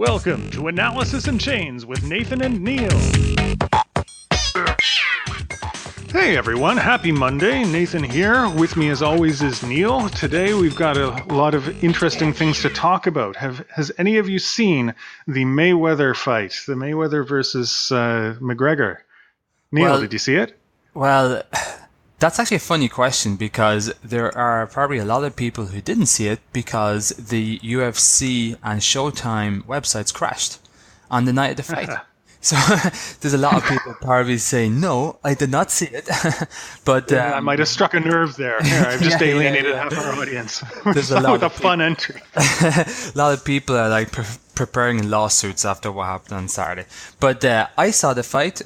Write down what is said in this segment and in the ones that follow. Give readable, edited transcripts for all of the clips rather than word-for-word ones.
Welcome to Analysis in Chains with Nathan and Neal. Hey everyone, happy Monday. Nathan here. With me as always is Neal. Today we've got a lot of interesting things to talk about. Has any of you seen the Mayweather fight? The Mayweather versus McGregor? Neal, did you see it? Well, that's actually a funny question because there are probably a lot of people who didn't see it because the UFC and Showtime websites crashed on the night of the fight. So there's a lot of people probably saying, no, I did not see it. But I might have struck a nerve there. Here, I've just alienated half our audience there's a lot with a fun entry. A lot of people are like preparing lawsuits after what happened on Saturday. But I saw the fight.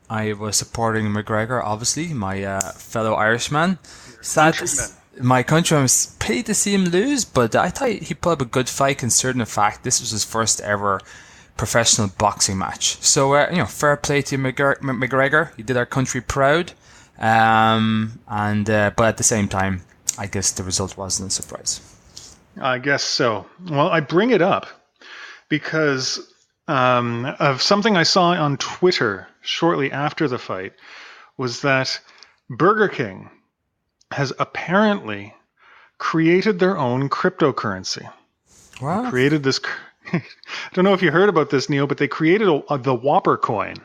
I was supporting McGregor, obviously, my fellow Irishman. My countryman was pity to see him lose, but I thought he put up a good fight considering the fact this was his first ever professional boxing match. So, fair play to McGregor. He did our country proud. But at the same time, I guess the result wasn't a surprise. I guess so. Well, I bring it up because of something I saw on Twitter shortly after the fight was that Burger King has apparently created their own cryptocurrency. Wow. Created this. I don't know if you heard about this, Neal, but they created the Whoppercoin.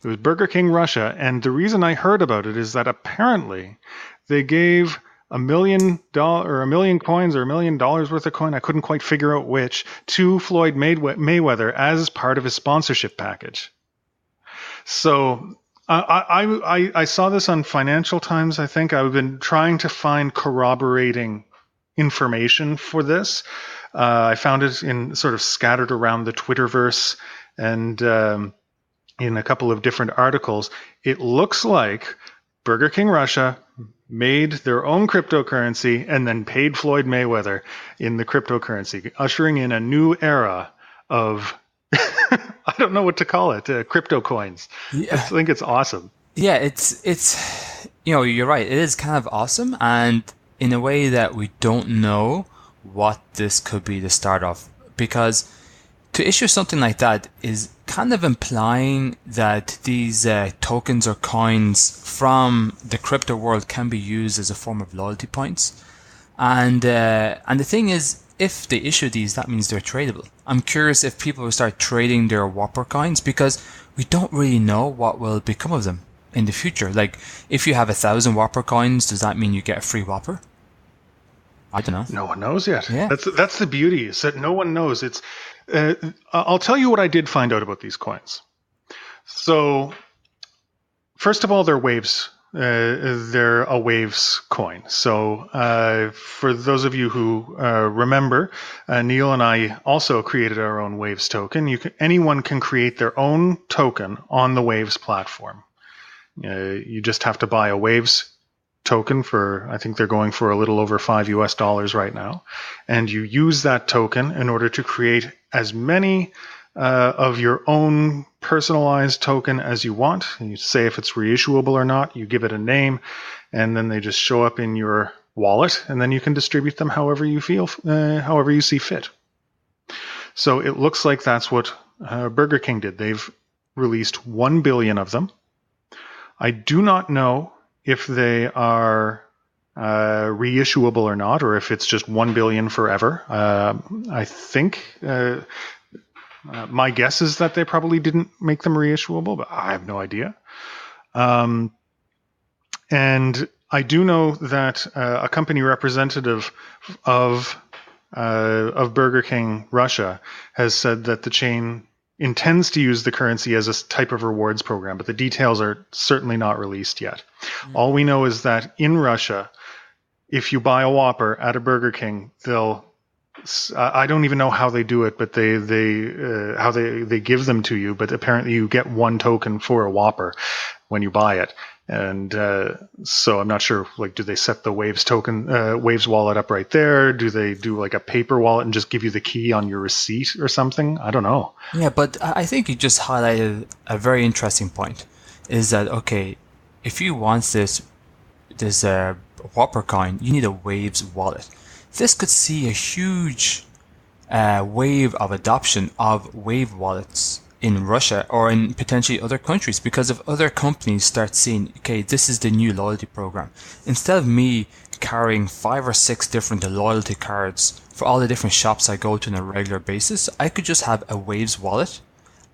It was Burger King Russia, and the reason I heard about it is that apparently they gave $1 million or $1 million coins or $1 million worth of coin, I couldn't quite figure out which, to Floyd Mayweather as part of his sponsorship package. So I saw this on Financial Times, I think. I've been trying to find corroborating information for this. I found it in sort of scattered around the Twitterverse and in a couple of different articles. It looks like Burger King Russia made their own cryptocurrency and then paid Floyd Mayweather in the cryptocurrency, ushering in a new era of, I don't know what to call it, crypto coins. Yeah. I think it's awesome. Yeah, it's you're right. It is kind of awesome. And in a way that we don't know what this could be the start of. Because to issue something like that is kind of implying that these tokens or coins from the crypto world can be used as a form of loyalty points. And the thing is, if they issue these, that means they're tradable. I'm curious if people will start trading their Whopper coins because we don't really know what will become of them in the future. Like, if you have 1,000 Whopper coins, does that mean you get a free Whopper? I don't know. No one knows yet. Yeah. That's the beauty, is that no one knows. It's I'll tell you what I did find out about these coins. So, first of all, they're waves. They're a waves coin. So, for those of you who remember, Neal and I also created our own waves token. Anyone can create their own token on the waves platform. You just have to buy a waves token for, I think they're going for a little over $5 right now. And you use that token in order to create as many of your own personalized token as you want. And you say if it's reissuable or not, you give it a name, and then they just show up in your wallet, and then you can distribute them however you see fit. So it looks like that's what Burger King did. They've released 1 billion of them. I do not know if they are reissuable or not, or if it's just 1 billion forever. I think my guess is that they probably didn't make them reissuable, but I have no idea. And I do know that a company representative of Burger King Russia has said that the chain intends to use the currency as a type of rewards program, but the details are certainly not released yet. Mm-hmm. All we know is that in Russia, if you buy a Whopper at a Burger King, I don't even know how they do it, but they give them to you, but apparently you get one token for a Whopper when you buy it. And so I'm not sure, like, do they set the Waves token, Waves wallet up right there? Do they do like a paper wallet and just give you the key on your receipt or something? I don't know. Yeah, but I think you just highlighted a very interesting point. Is that, okay, if you want this Whopper coin, you need a Waves wallet. This could see a huge wave of adoption of Wave wallets in Russia or in potentially other countries, because if other companies start seeing, okay, this is the new loyalty program, instead of me carrying 5 or 6 different loyalty cards for all the different shops I go to on a regular basis, I could just have a Waves wallet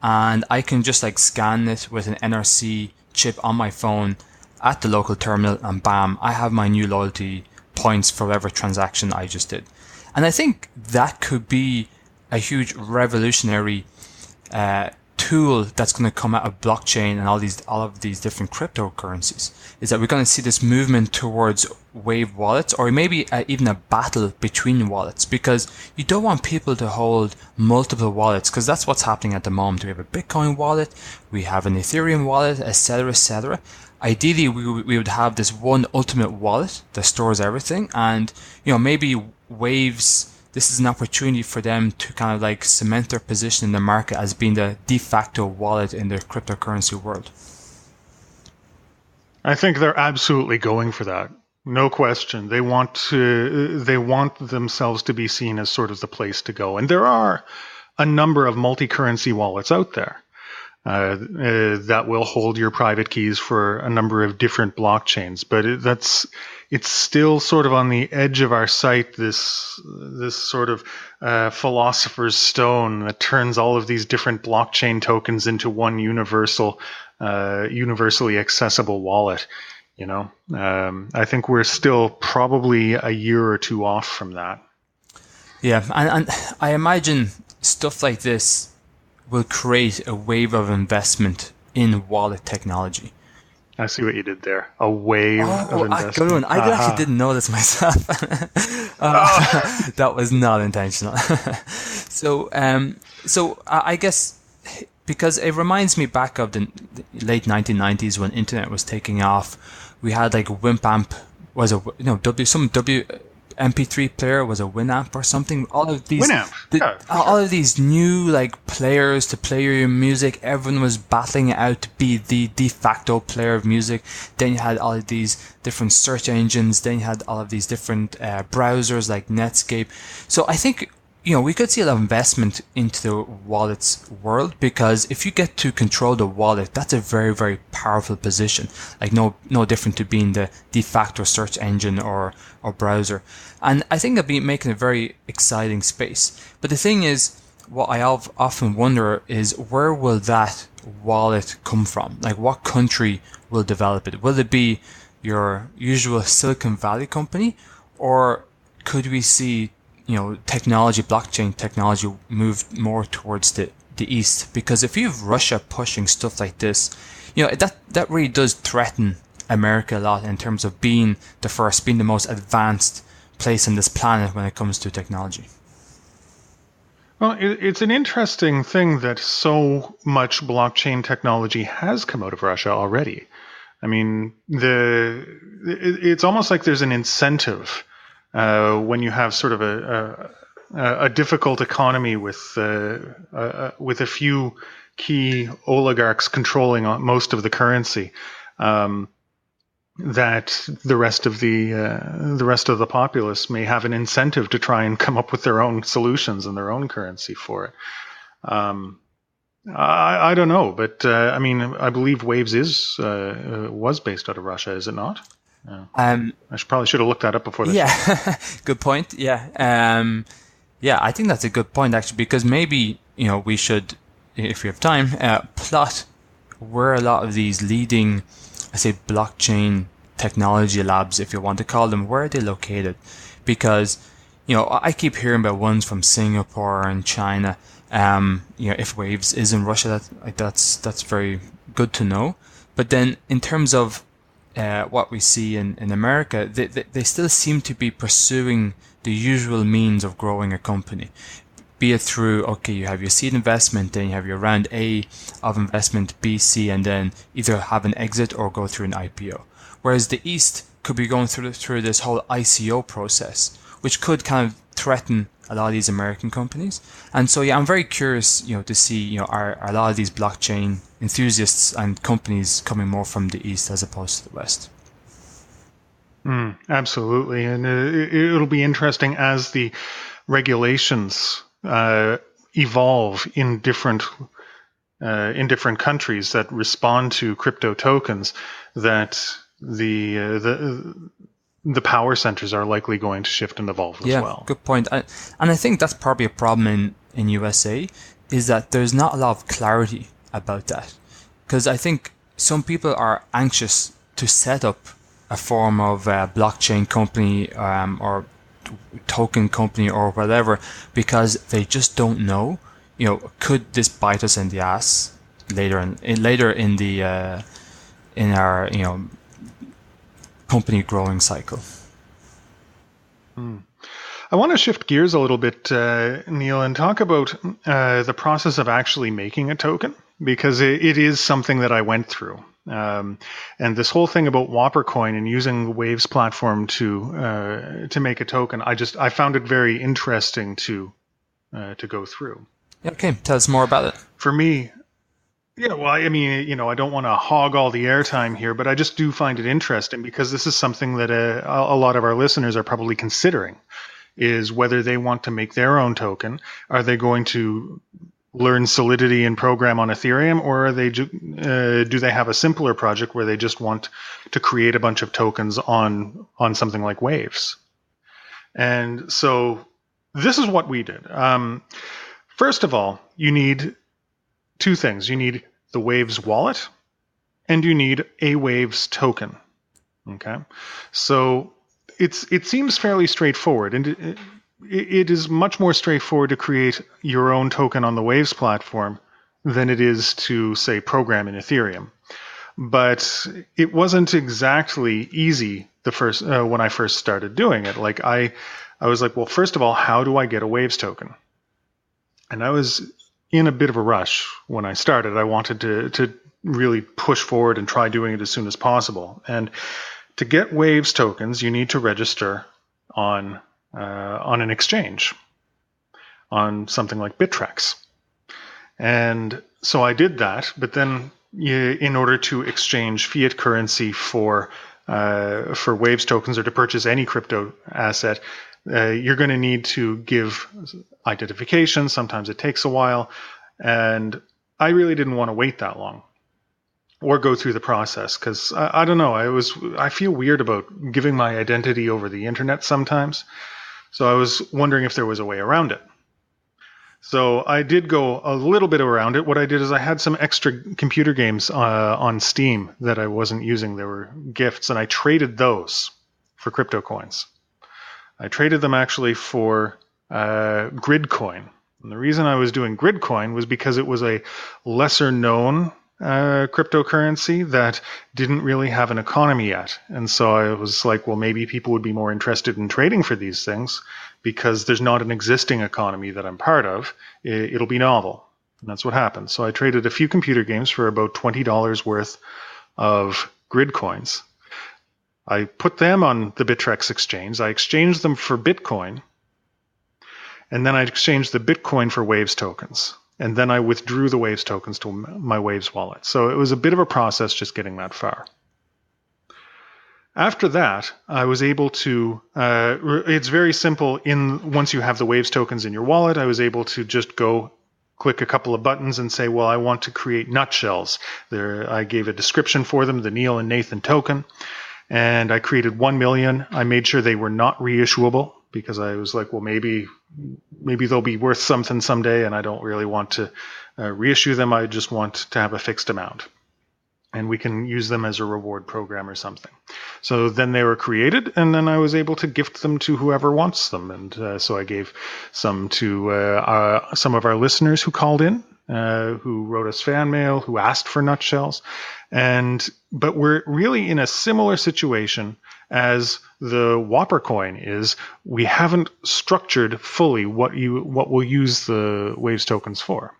and I can just like scan it with an NRC chip on my phone at the local terminal, and bam, I have my new loyalty points for whatever transaction I just did. And I think that could be a huge revolutionary tool that's going to come out of blockchain and all of these different cryptocurrencies, is that we're going to see this movement towards Wave wallets, or maybe even a battle between wallets, because you don't want people to hold multiple wallets, because that's what's happening at the moment. We have a Bitcoin wallet, we have an Ethereum wallet, etc., etc. Ideally, we would have this one ultimate wallet that stores everything, and maybe Waves, this is an opportunity for them to kind of like cement their position in the market as being the de facto wallet in the cryptocurrency world. I think they're absolutely going for that. No question. They want themselves to be seen as sort of the place to go. And there are a number of multi-currency wallets out there that will hold your private keys for a number of different blockchains. But it's still sort of on the edge of our sight, this sort of philosopher's stone that turns all of these different blockchain tokens into one universally accessible wallet. I think we're still probably a year or two off from that. Yeah, and I imagine stuff like this will create a wave of investment in wallet technology. I see what you did there. A wave of investment. Good one. I actually didn't know this myself. That was not intentional. So I guess because it reminds me back of the late 1990s when internet was taking off. We had like Wimpamp was a some MP3 player was a Winamp or something. All of these all of these new like players to play your music. Everyone was battling it out to be the de facto player of music. Then you had all of these different search engines. Then you had all of these different browsers like Netscape. So I think we could see a lot of investment into the wallets world, because if you get to control the wallet, that's a very, very powerful position. Like no different to being the de facto search engine or browser. And I think that'd be making a very exciting space. But the thing is, what I often wonder is, where will that wallet come from? Like, what country will develop it? Will it be your usual Silicon Valley company, or could we see blockchain technology move more towards the east? Because if you have Russia pushing stuff like this, that really does threaten America a lot in terms of being the most advanced place on this planet when it comes to technology. Well, it's an interesting thing that so much blockchain technology has come out of Russia already. I mean, it's almost like there's an incentive when you have sort of a difficult economy with a few key oligarchs controlling most of the currency, that the rest of the populace may have an incentive to try and come up with their own solutions and their own currency for it. I don't know, but I mean, I believe Waves was based out of Russia, is it not? I probably should have looked that up before this. Yeah, good point. Yeah, I think that's a good point actually, because maybe we should, if we have time, plot where a lot of these leading, I say, blockchain technology labs, if you want to call them, where are they located? Because I keep hearing about ones from Singapore and China. If Waves is in Russia, that's very good to know. But then in terms of what we see in America, they still seem to be pursuing the usual means of growing a company. Be it through, you have your seed investment, then you have your round A of investment, B, C, and then either have an exit or go through an IPO. Whereas the East could be going through this whole ICO process, which could kind of threaten a lot of these American companies. And so, I'm very curious, to see, are a lot of these blockchain enthusiasts and companies coming more from the East as opposed to the West. Absolutely. And it'll be interesting as the regulations evolve in different countries that respond to crypto tokens, that the power centers are likely going to shift and evolve as well. Good point. And I think that's probably a problem in USA, is that there's not a lot of clarity about that. Because I think some people are anxious to set up a form of blockchain company or token company or whatever, because they just don't know, could this bite us in the ass later in the in our company growing cycle. I want to shift gears a little bit, Neal, and talk about the process of actually making a token, because it is something that I went through. And this whole thing about Whoppercoin and using the Waves platform to make a token, I found it very interesting to go through. Okay, tell us more about it. For me, yeah, well, I mean, I don't want to hog all the airtime here, but I just do find it interesting, because this is something that a lot of our listeners are probably considering, is whether they want to make their own token. Are they going to learn Solidity and program on Ethereum, or are they do they have a simpler project where they just want to create a bunch of tokens on something like Waves? And so this is what we did. First of all, you need two things. You need the Waves wallet, and you need a Waves token. Okay, so it seems fairly straightforward, and it is much more straightforward to create your own token on the Waves platform than it is to, say, program in Ethereum. But it wasn't exactly easy when I first started doing it. Like I was like, well, first of all, how do I get a Waves token? And I was in a bit of a rush when I started. I wanted to really push forward and try doing it as soon as possible. And to get Waves tokens, you need to register on an exchange, on something like Bittrex. And so I did that, but then in order to exchange fiat currency for Waves tokens, or to purchase any crypto asset, you're going to need to give identification. Sometimes it takes a while, and I really didn't want to wait that long or go through the process, because I don't know, I feel weird about giving my identity over the internet sometimes. So I was wondering if there was a way around it. So I did go a little bit around it. What I did is I had some extra computer games on Steam that I wasn't using. There were gifts, and I traded those for crypto coins. I traded them actually for Gridcoin. And the reason I was doing Gridcoin was because it was a lesser known cryptocurrency that didn't really have an economy yet. And so I was like, well, maybe people would be more interested in trading for these things because there's not an existing economy that I'm part of. It'll be novel. And that's what happened. So I traded a few computer games for about $20 worth of grid coins. I put them on the Bittrex exchange. I exchanged them for Bitcoin. And then I exchanged the Bitcoin for Waves tokens. And then I withdrew the Waves tokens to my Waves wallet. So it was a bit of a process just getting that far. After that, I was able to, it's very simple. Once you have the Waves tokens in your wallet, I was able to just go click a couple of buttons and say, well, I want to create nutshells. I gave a description for them, the Neal and Nathan token. And I created 1 million. I made sure they were not reissuable, because I was like, well, maybe they'll be worth something someday, and I don't really want to reissue them. I just want to have a fixed amount, and we can use them as a reward program or something. So then they were created, and then I was able to gift them to whoever wants them. And so I gave some to some of our listeners who called in, who wrote us fan mail, who asked for nutshells. But we're really in a similar situation as the Whoppercoin is. We haven't structured fully what we'll use the Waves tokens for.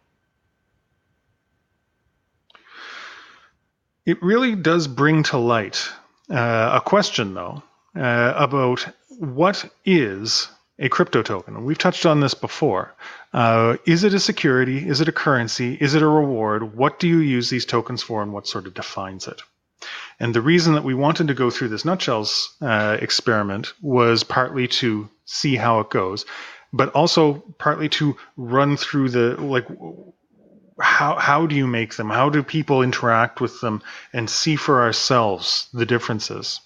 It really does bring to light a question, though, about what is a crypto token. And we've touched on this before. Is it a security? Is it a currency? Is it a reward? What do you use these tokens for, and what sort of defines it? And the reason that we wanted to go through this nutshells experiment was partly to see how it goes, but also partly to run through how do you make them? How do people interact with them and see for ourselves the differences?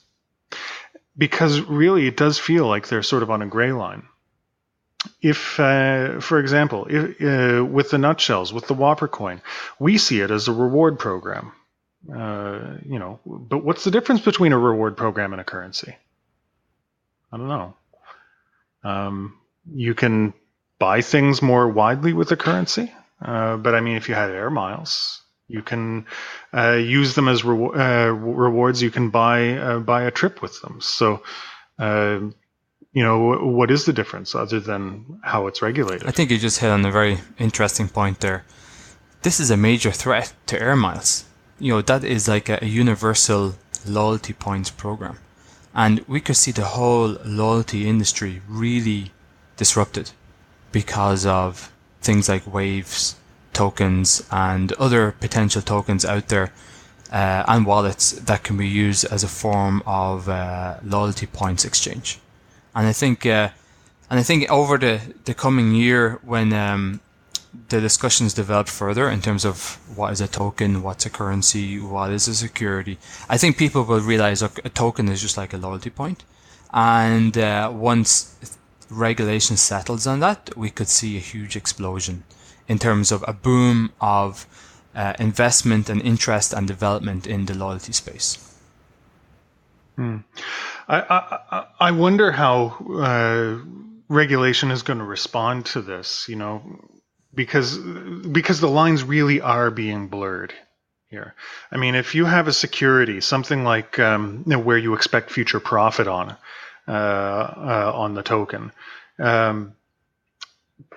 Because really, it does feel like they're sort of on a gray line. If, for example, with the nutshells, with the Whoppercoin, we see it as a reward program. But what's the difference between a reward program and a currency? I don't know. You can buy things more widely with a currency. But I mean, if you had air miles, you can use them as rewards. You can buy a trip with them. So, what is the difference other than how it's regulated? I think you just hit on a very interesting point there. This is a major threat to air miles. That is like a universal loyalty points program. And we could see the whole loyalty industry really disrupted because of things like waves, tokens, and other potential tokens out there, and wallets that can be used as a form of loyalty points exchange. And I think over the coming year, when the discussions develop further in terms of what is a token, what's a currency, what is a security, I think people will realize, look, a token is just like a loyalty point. And once regulation settles on that, we could see a huge explosion in terms of a boom of investment and interest and development in the loyalty space. I wonder how regulation is going to respond to this, because the lines really are being blurred here. I mean, if you have a security, something like where you expect future profit on the token,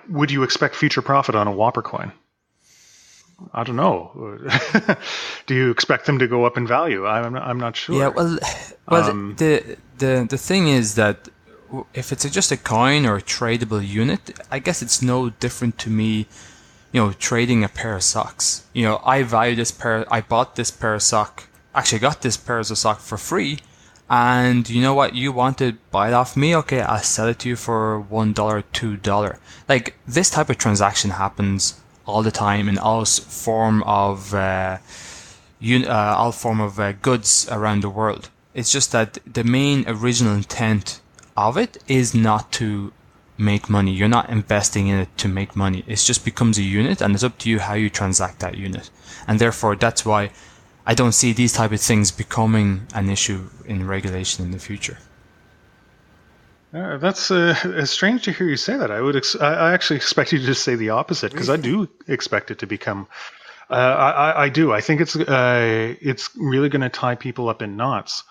would you expect future profit on a Whoppercoin? I don't know. Do you expect them to go up in value? I'm not sure. Yeah, well, the thing is that if it's just a coin or a tradable unit, I guess it's no different to me, trading a pair of socks. I value this pair. I bought this pair of sock. Actually, got this pair of sock for free. And you know what? You want to buy it off me? Okay, I'll sell it to you for $1, $2. Like, this type of transaction happens all the time in all form of goods around the world. It's just that the main original intent of it is not to make money. You're not investing in it to make money. It just becomes a unit, and it's up to you how you transact that unit. And therefore, that's why I don't see these type of things becoming an issue in regulation in the future. That's strange to hear you say that. I actually expect you to just say the opposite, because I do expect it to become. I do. I think it's really going to tie people up in knots,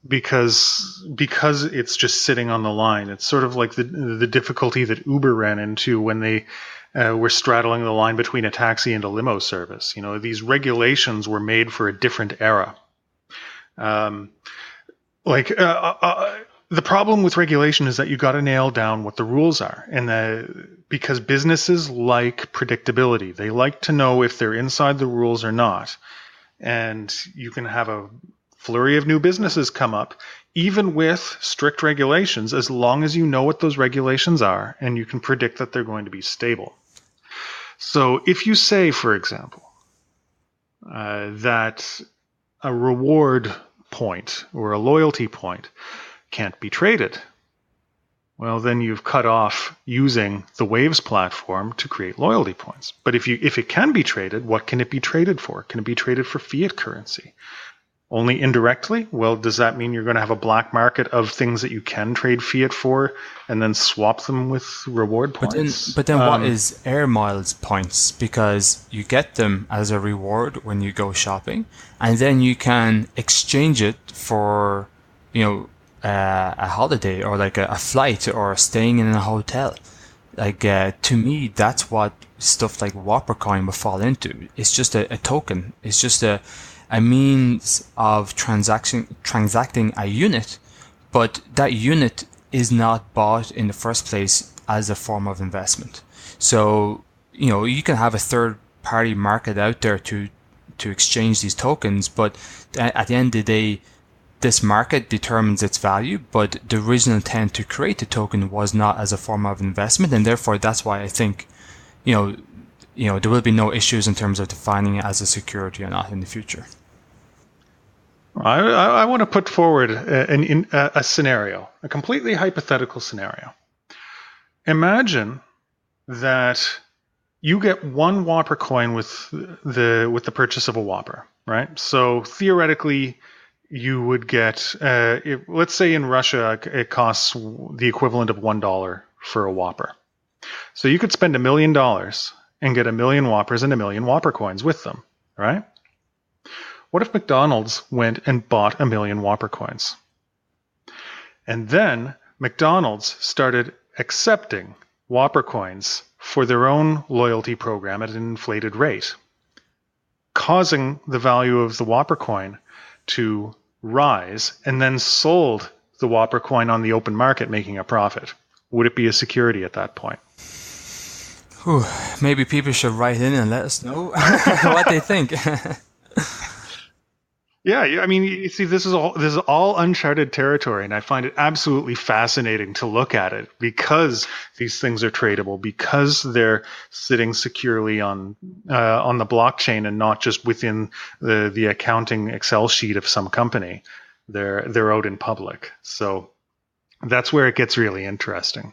because it's just sitting on the line. It's sort of like the difficulty that Uber ran into when they were straddling the line between a taxi and a limo service. These regulations were made for a different era. The problem with regulation is that you got to nail down what the rules are, and because businesses like predictability, they like to know if they're inside the rules or not. And you can have a flurry of new businesses come up, even with strict regulations, as long as you know what those regulations are and you can predict that they're going to be stable. So if you say, for example, that a reward point or a loyalty point can't be traded, well, then you've cut off using the Waves platform to create loyalty points. But if it can be traded, what can it be traded for? Can it be traded for fiat currency? Only indirectly? Well, does that mean you're going to have a black market of things that you can trade fiat for and then swap them with reward points? But then what is air miles points? Because you get them as a reward when you go shopping, and then you can exchange it for, a holiday or like a flight or staying in a hotel. Like, to me, that's what stuff like Whoppercoin would fall into. It's just a token. It's just a means of transacting a unit, but that unit is not bought in the first place as a form of investment. So, you can have a third party market out there to exchange these tokens, but at the end of the day, this market determines its value, but the original intent to create the token was not as a form of investment, and therefore that's why I think, there will be no issues in terms of defining it as a security or not in the future. I want to put forward a scenario, a completely hypothetical scenario. Imagine that you get one Whopper coin with the purchase of a Whopper, right? So theoretically, you would get, let's say in Russia, it costs the equivalent of $1 for a Whopper. So you could spend $1 million and get 1 million Whoppers and 1 million Whopper coins with them, right? What if McDonald's went and bought 1 million Whopper coins? And then McDonald's started accepting Whopper coins for their own loyalty program at an inflated rate, causing the value of the Whopper coin to rise, and then sold the Whopper coin on the open market, making a profit. Would it be a security at that point? Maybe people should write in and let us know what they think. Yeah, I mean, you see, this is all uncharted territory, and I find it absolutely fascinating to look at it because these things are tradable, because they're sitting securely on the blockchain and not just within the accounting Excel sheet of some company. They're out in public, so that's where it gets really interesting.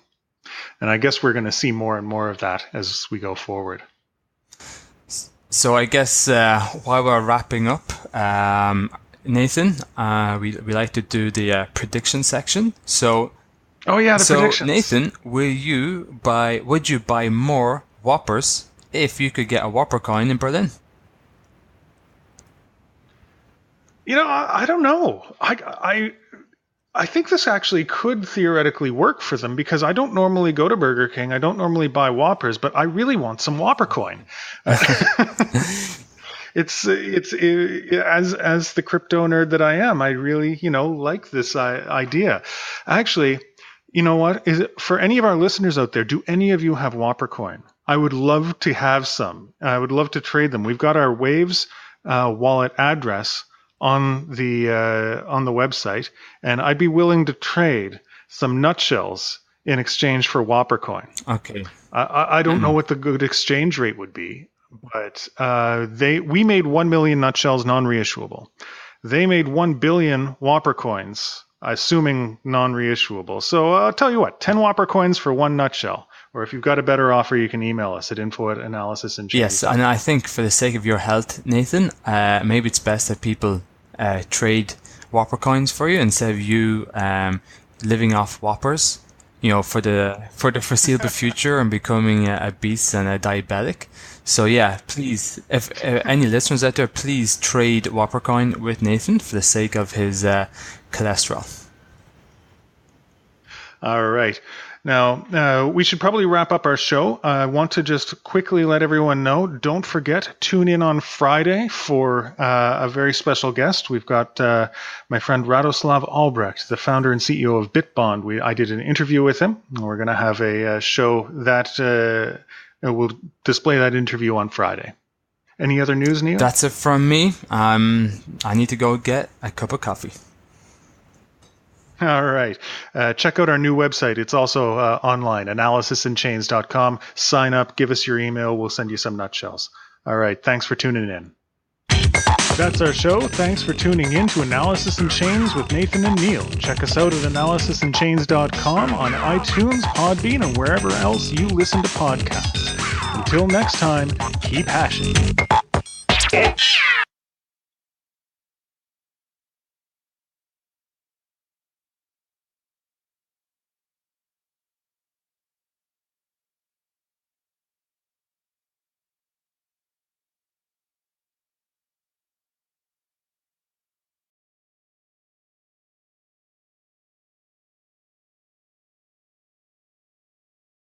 And I guess we're going to see more and more of that as we go forward. So I guess while we're wrapping up, Nathan, we like to do the prediction section. So, predictions. Nathan, would you buy more Whoppers if you could get a Whopper coin in Berlin? I don't know. I think this actually could theoretically work for them because I don't normally go to Burger King. I don't normally buy Whoppers, but I really want some Whopper coin. It's as the crypto nerd that I am, I really, like this idea. Actually, you know what? For any of our listeners out there, do any of you have Whopper coin? I would love to have some. I would love to trade them. We've got our Waves wallet address on the website, and I'd be willing to trade some nutshells in exchange for Whopper coin. Okay. I don't know what the good exchange rate would be, but we made 1 million nutshells non-reissuable. They made 1 billion Whopper coins, assuming non-reissuable. So I'll tell you what, 10 Whopper coins for 1 nutshell. Or if you've got a better offer, you can email us at info@analysisandchange. Yes, and I think for the sake of your health, Nathan, maybe it's best that people trade Whopper coins for you instead of you living off Whoppers, for the foreseeable future and becoming a beast and a diabetic. So yeah, please, if any listeners out there, please trade Whopper coin with Nathan for the sake of his cholesterol. All right. Now, we should probably wrap up our show. I want to just quickly let everyone know, don't forget, tune in on Friday for a very special guest. We've got my friend Radoslav Albrecht, the founder and CEO of Bitbond. I did an interview with him. We're going to have a show that will display that interview on Friday. Any other news, Neil? That's it from me. I need to go get a cup of coffee. All right. Check out our new website. It's also online, analysisandchains.com. Sign up, give us your email. We'll send you some nutshells. All right. Thanks for tuning in. That's our show. Thanks for tuning in to Analysis and Chains with Nathan and Neil. Check us out at analysisandchains.com, on iTunes, Podbean, and wherever else you listen to podcasts. Until next time, keep hashing.